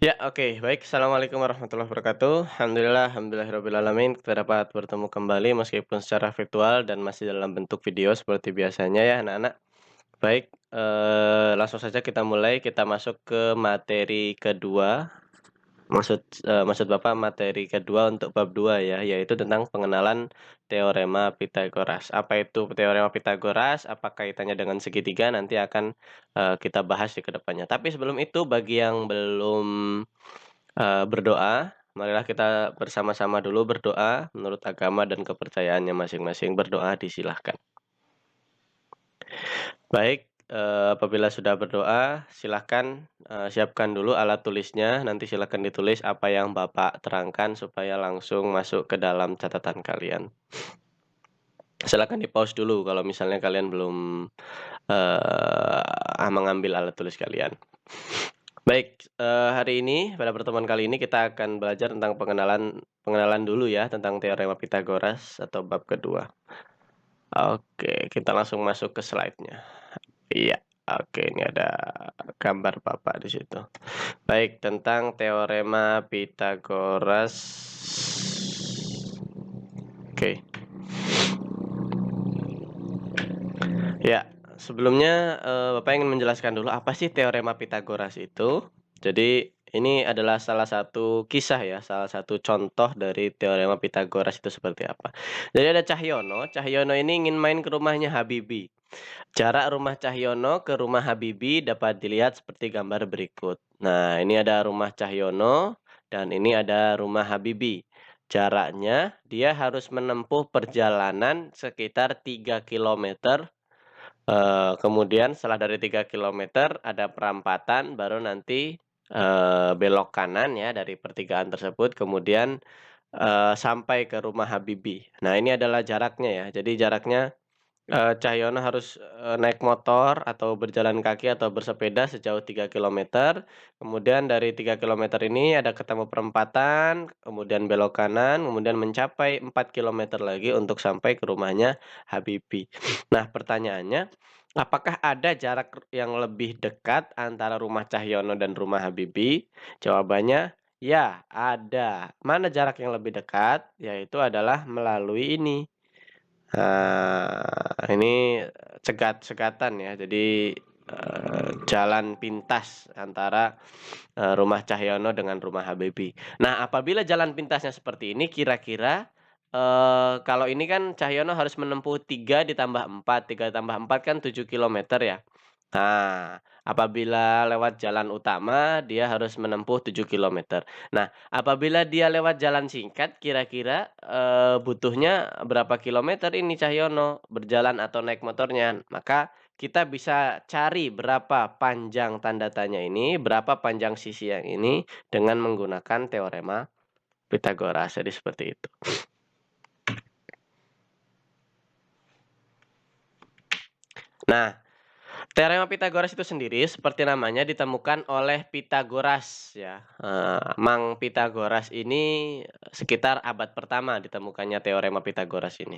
Ya, oke. Baik. Assalamualaikum warahmatullahi wabarakatuh. Alhamdulillahirrabbilalamin. Kita dapat bertemu kembali meskipun secara virtual dan masih dalam bentuk video seperti biasanya ya, anak-anak. Baik, langsung saja kita mulai. Kita masuk ke materi kedua. Maksud Bapak materi kedua untuk bab 2 ya, yaitu tentang pengenalan teorema Pitagoras. Apa itu teorema Pitagoras? Apa kaitannya dengan segitiga? Nanti akan, kita bahas di kedepannya. Tapi sebelum itu bagi yang belum berdoa, marilah kita bersama-sama dulu berdoa menurut agama dan kepercayaannya masing-masing. Berdoa disilahkan. Baik, apabila sudah berdoa, silahkan, siapkan dulu alat tulisnya, nanti silahkan ditulis apa yang Bapak terangkan supaya langsung masuk ke dalam catatan kalian. Silakan di-pause dulu kalau misalnya kalian belum, mengambil alat tulis kalian. Baik, hari ini, pada pertemuan kali ini kita akan belajar tentang pengenalan pengenalan dulu ya, tentang teorema Pitagoras atau bab kedua. Oke, kita langsung masuk ke slide-nya. Iya, oke, ini ada gambar Bapak di situ. Baik, tentang teorema Pitagoras. Oke. Ya, sebelumnya, Bapak ingin menjelaskan dulu apa sih teorema Pitagoras itu? Jadi, ini adalah salah satu kisah ya, salah satu contoh dari teorema Pitagoras itu seperti apa. Jadi ada Cahyono, Cahyono ini ingin main ke rumahnya Habibie. Jarak rumah Cahyono ke rumah Habibie dapat dilihat seperti gambar berikut. Nah, ini ada rumah Cahyono dan ini ada rumah Habibie. Jaraknya dia harus menempuh perjalanan sekitar 3 kilometer. Kemudian setelah dari 3 kilometer ada perampatan baru nanti, belok kanan ya dari pertigaan tersebut kemudian, sampai ke rumah Habibie. Nah, ini adalah jaraknya ya. Jadi jaraknya, Cahyono harus, naik motor atau berjalan kaki atau bersepeda sejauh 3 kilometer, kemudian dari 3 kilometer ini ada ketemu perempatan, kemudian belok kanan, kemudian mencapai 4 kilometer lagi untuk sampai ke rumahnya Habibie. Nah, pertanyaannya, apakah ada jarak yang lebih dekat antara rumah Cahyono dan rumah Habibie? Jawabannya, ya, ada. Mana jarak yang lebih dekat? Yaitu adalah melalui ini. Ini cegat-cegatan ya. Jadi, jalan pintas antara, rumah Cahyono dengan rumah Habibie. Nah, apabila jalan pintasnya seperti ini kira-kira, kalau ini kan Cahyono harus menempuh 3 ditambah 4, 3 tambah 4 kan 7 kilometer ya. Nah, apabila lewat jalan utama dia harus menempuh 7 kilometer. Nah, apabila dia lewat jalan singkat kira-kira, butuhnya berapa kilometer ini Cahyono berjalan atau naik motornya? Maka kita bisa cari berapa panjang tanda tanya ini, berapa panjang sisi yang ini dengan menggunakan teorema Pitagoras. Jadi seperti itu. Nah, teorema Pitagoras itu sendiri seperti namanya ditemukan oleh Pitagoras ya, Mang Pitagoras ini sekitar abad pertama ditemukannya teorema Pitagoras ini.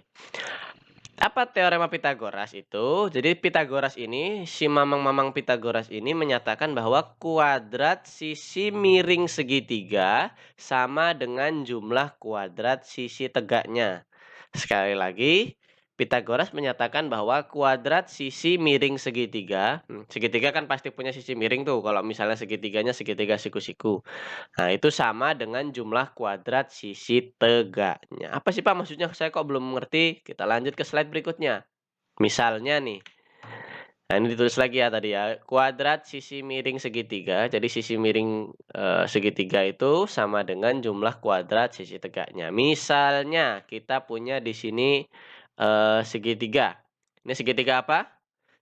Apa teorema Pitagoras itu? Jadi Pitagoras ini, si mamang-mamang Pitagoras ini menyatakan bahwa kuadrat sisi miring segitiga sama dengan jumlah kuadrat sisi tegaknya. Sekali lagi, Pitagoras menyatakan bahwa kuadrat sisi miring segitiga, segitiga kan pasti punya sisi miring tuh kalau misalnya segitiganya segitiga siku-siku. Nah, itu sama dengan jumlah kuadrat sisi tegaknya. Apa sih, Pak, maksudnya? Saya kok belum mengerti. Kita lanjut ke slide berikutnya. Misalnya nih, nah ini ditulis lagi ya tadi ya, kuadrat sisi miring segitiga. Jadi sisi miring, segitiga itu sama dengan jumlah kuadrat sisi tegaknya. Misalnya kita punya di sini, segitiga. Ini segitiga apa?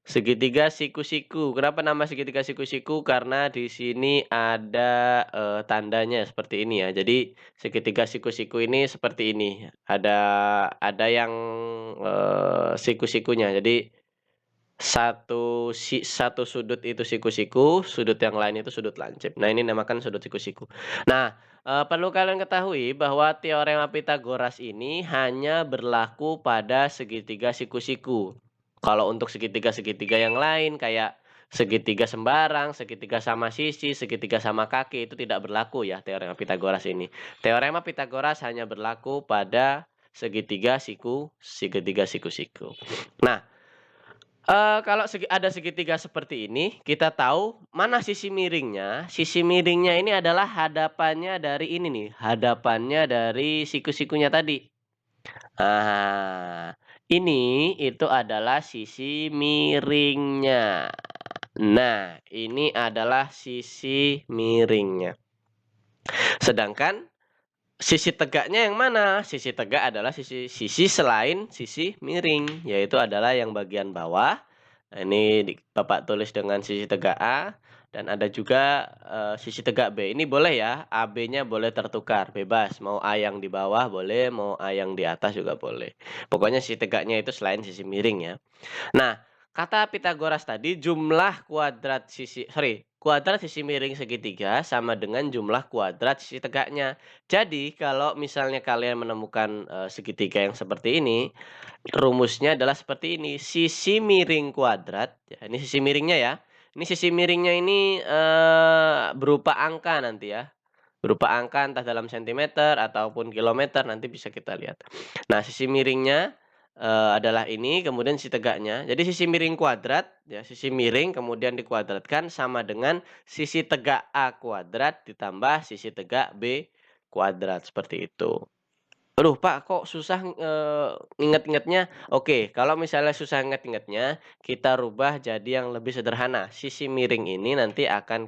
Segitiga siku-siku. Kenapa nama segitiga siku-siku? Karena di sini ada, tandanya seperti ini ya. Jadi segitiga siku-siku ini seperti ini. Ada yang, siku-sikunya. Jadi satu sudut itu siku-siku, sudut yang lain itu sudut lancip. Nah, ini namakan sudut siku-siku. Nah, perlu kalian ketahui bahwa teorema Pitagoras ini hanya berlaku pada segitiga siku-siku. Kalau untuk segitiga-segitiga yang lain kayak segitiga sembarang, segitiga sama sisi, segitiga sama kaki itu tidak berlaku ya teorema Pitagoras ini. Teorema Pitagoras hanya berlaku pada segitiga siku-siku. Nah, kalau ada segitiga seperti ini, kita tahu mana sisi miringnya. Sisi miringnya ini adalah hadapannya dari ini nih, hadapannya dari siku-sikunya tadi. Nah, ini itu adalah sisi miringnya. Nah, ini adalah sisi miringnya. Sedangkan sisi tegaknya yang mana? Sisi tegak adalah sisi selain sisi miring, yaitu adalah yang bagian bawah. Nah, ini Bapak tulis dengan sisi tegak A dan ada juga sisi tegak B. Ini boleh ya, AB-nya boleh tertukar, bebas. Mau A yang di bawah boleh, mau A yang di atas juga boleh. Pokoknya sisi tegaknya itu selain sisi miring ya. Nah, kata Pitagoras tadi kuadrat sisi miring segitiga sama dengan jumlah kuadrat sisi tegaknya. Jadi, kalau misalnya kalian menemukan, segitiga yang seperti ini, rumusnya adalah seperti ini, sisi miring kuadrat, ya ini sisi miringnya ya, ini sisi miringnya ini, berupa angka nanti ya, berupa angka entah dalam sentimeter ataupun kilometer, nanti bisa kita lihat. Nah, sisi miringnya, adalah ini, kemudian sisi tegaknya. Jadi sisi miring kuadrat, ya sisi miring kemudian dikuadratkan sama dengan sisi tegak A kuadrat ditambah sisi tegak B kuadrat, seperti itu. Aduh Pak, kok susah, inget-ingetnya? Oke, kalau misalnya susah inget-ingetnya, kita rubah jadi yang lebih sederhana. Sisi miring ini nanti akan